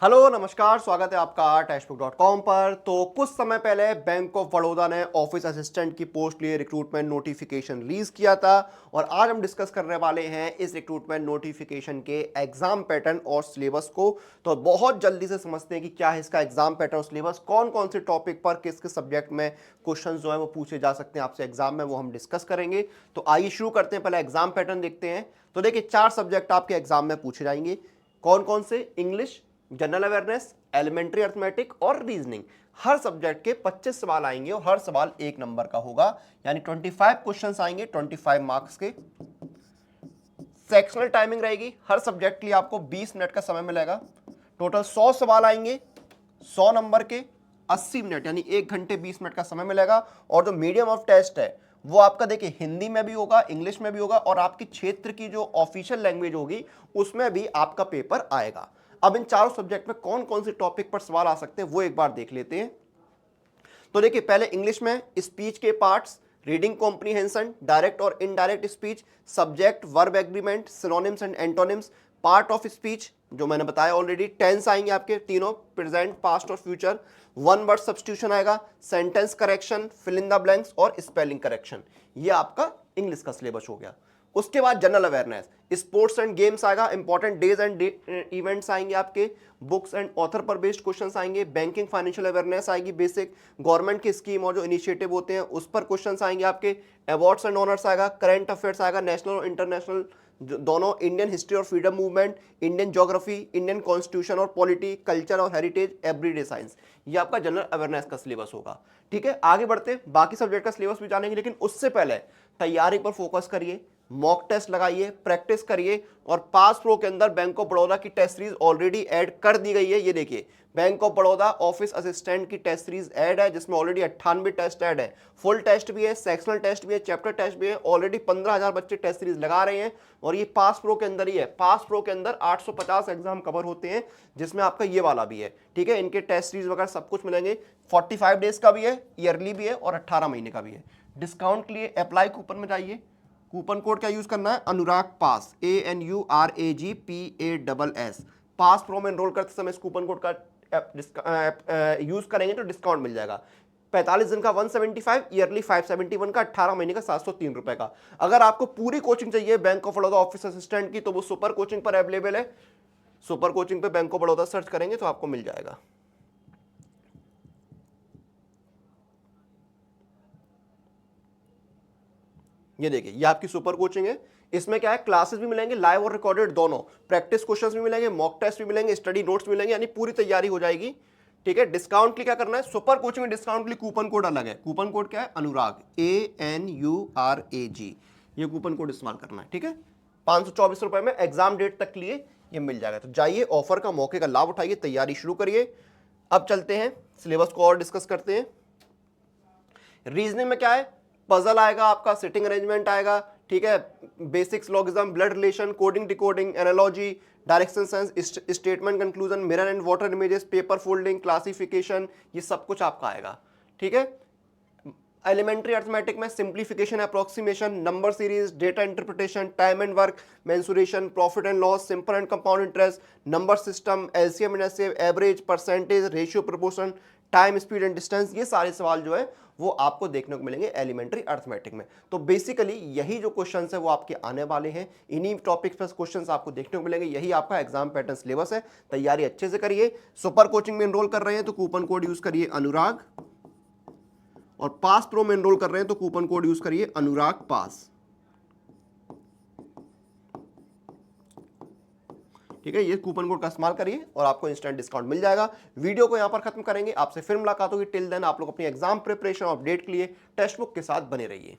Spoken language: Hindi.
हेलो नमस्कार, स्वागत है आपका टेक्स्टबुक.com पर। तो कुछ समय पहले बैंक ऑफ बड़ौदा ने ऑफिस असिस्टेंट की पोस्ट लिए रिक्रूटमेंट नोटिफिकेशन रिलीज किया था और आज हम डिस्कस करने वाले हैं इस रिक्रूटमेंट नोटिफिकेशन के एग्जाम पैटर्न और सिलेबस को। तो बहुत जल्दी से समझते हैं कि क्या है इसका एग्जाम पैटर्न और सिलेबस, कौन कौन से टॉपिक पर किस किस सब्जेक्ट में क्वेश्चन जो है वो पूछे जा सकते हैं आपसे एग्जाम में, वो हम डिस्कस करेंगे। तो आइए शुरू करते हैं, पहले एग्जाम पैटर्न देखते हैं। तो देखिए 4 सब्जेक्ट आपके एग्जाम में पूछे जाएंगे। कौन कौन से? English, general awareness, elementary arithmetic और रीजनिंग। हर सब्जेक्ट के 25 सवाल आएंगे और हर सवाल 1 नंबर का होगा, यानी 25 क्वेश्चंस आएंगे 25 मार्क्स के। सेक्शनल टाइमिंग रहेगी, हर सब्जेक्ट के लिए आपको 20 मिनट का समय मिलेगा। टोटल 100 सवाल आएंगे 100 नंबर के, 80 मिनट यानी 1 घंटे 20 मिनट का समय मिलेगा। और जो मीडियम ऑफ टेस्ट है वो आपका देखिए हिंदी में भी होगा, इंग्लिश में भी होगा और आपकी क्षेत्र की जो ऑफिशियल लैंग्वेज होगी उसमें भी आपका पेपर आएगा। अब इन चारों सब्जेक्ट में कौन कौन से टॉपिक पर सवाल आ सकते हैं वो एक बार देख लेते हैं। तो देखिए पहले इंग्लिश में स्पीच के पार्ट्स, रीडिंग कॉम्प्रीहेंशन, डायरेक्ट और indirect speech, subject, verb agreement, synonyms and antonyms, part of speech जो मैंने बताया ऑलरेडी, टेंस आएंगे आपके तीनों, प्रेजेंट, पास्ट और फ्यूचर, वन वर्ड सब्स्टिट्यूशन आएगा, sentence correction, fill in the blanks और स्पेलिंग करेक्शन। ये आपका इंग्लिश का सिलेबस हो गया। उसके बाद general awareness, sports and games आएगा, इंपॉर्टेंट डेज एंड इवेंट्स आएंगे आपके, बुक्स एंड ऑथर पर बेस्ड क्वेश्चंस आएंगे, बैंकिंग फाइनेंशियल अवेयरनेस आएगी, बेसिक गवर्नमेंट की स्कीम और जो इनिशिएटिव होते हैं उस पर क्वेश्चंस आएंगे आपके, अवार्ड्स एंड ऑनर्स आएगा, करंट अफेयर्स आएगा, नेशनल और इंटरनेशनल दोनों, इंडियन हिस्ट्री और freedom movement, Indian geography, Indian constitution और पॉलिटी, कल्चर और हेरिटेज, एवरीडे साइंस। ये आपका जनरल अवेयरनेस का सिलेबस होगा। ठीक है, आगे बढ़ते बाकी सब्जेक्ट का सिलेबस भी जानेंगे, लेकिन उससे पहले तैयारी पर फोकस करिए, मॉक टेस्ट लगाइए, प्रैक्टिस करिए। और पास प्रो के अंदर बैंक ऑफ बड़ौदा की टेस्ट सीरीज ऑलरेडी ऐड कर दी गई है। ये देखिए bank of Baroda office assistant की टेस्ट सीरीज ऐड है, जिसमें ऑलरेडी 98 टेस्ट ऐड है, फुल टेस्ट भी है, सेक्शनल टेस्ट भी है, चैप्टर टेस्ट भी है। ऑलरेडी 15,000 बच्चे टेस्ट सीरीज लगा रहे हैं और ये पास प्रो के अंदर ही है। पास प्रो के अंदर 850 एग्जाम कवर होते हैं, जिसमें आपका ये वाला भी है। ठीक है, इनके टेस्ट सीरीज वगैरह सब कुछ मिलेंगे। 45 डेज का भी है, ईयरली भी है और 18 महीने का भी है। डिस्काउंट के लिए अप्लाई कूपन में जाइए, कूपन कोड क्या यूज करना है? अनुराग पास, ANURAGPASS। पास प्रो में एनरोल करते समय इस कूपन कोड का यूज करेंगे तो डिस्काउंट मिल जाएगा। 45 दिन का 175, ईयरली 571 का, 18 महीने का 703 रुपए का। अगर आपको पूरी कोचिंग चाहिए bank of Baroda office assistant की तो वो सुपर कोचिंग पर अवेलेबल है। सुपर कोचिंग पे बैंक ऑफ बड़ौदा सर्च करेंगे तो आपको मिल जाएगा। ये देखिए ये आपकी सुपर कोचिंग है। इसमें क्या है, क्लासेस भी मिलेंगे लाइव और रिकॉर्डेड दोनों, प्रैक्टिस क्वेश्चंस भी मिलेंगे, मॉक टेस्ट भी मिलेंगे, स्टडी नोट्स मिलेंगे, यानी पूरी तैयारी हो जाएगी। ठीक है, डिस्काउंट के लिए क्या करना है, सुपर कोचिंग में डिस्काउंट के लिए कूपन कोड अलग है। कूपन कोड क्या है? अनुराग, ANURAG। ये कूपन कोड इस्तेमाल करना है। ठीक है, 524 रुपए में एग्जाम डेट तक के लिए ये मिल जाएगा। तो जाइए ऑफर का मौके का लाभ उठाइए, तैयारी शुरू करिए। अब चलते हैं सिलेबस को और डिस्कस करते हैं। रीजनिंग में क्या है, पजल आएगा आपका, सिटिंग अरेंजमेंट आएगा। ठीक है, बेसिक्स, लॉगिज्म, blood relation, coding decoding, analogy, direction sense, statement conclusion, mirror and water images, paper folding, classification, ये सब कुछ आपका आएगा। ठीक है, एलिमेंट्री अर्थमेटिक में simplification, approximation, number series, data interpretation, time and work, mensuration, profit and loss, simple and compound interest, number system, LCM and HCF, average, percentage, ratio, proportion, time, speed and distance, ये सारे सवाल जो है वो आपको देखने को मिलेंगे एलिमेंट्री अर्थमेटिक में। तो बेसिकली यही जो क्वेश्चंस है वो आपके आने वाले हैं, इन्हीं टॉपिक्स पर क्वेश्चंस आपको देखने को मिलेंगे। यही आपका एग्जाम पैटर्न सिलेबस है, तैयारी अच्छे से करिए। सुपर कोचिंग में एनरोल कर रहे हैं तो कूपन कोड यूज करिए अनुराग, और पास प्रो में एनरोल कर रहे हैं तो कूपन कोड यूज करिए अनुराग पास। ठीक है, ये कूपन कोड का इस्तेमाल करिए और आपको इंस्टेंट डिस्काउंट मिल जाएगा। वीडियो को यहां पर खत्म करेंगे, आपसे फिर मुलाकात होगी। टिल देन आप लोग अपनी एग्जाम प्रिपरेशन और अपडेट के लिए टेक्स्ट बुक के साथ बने रहिए।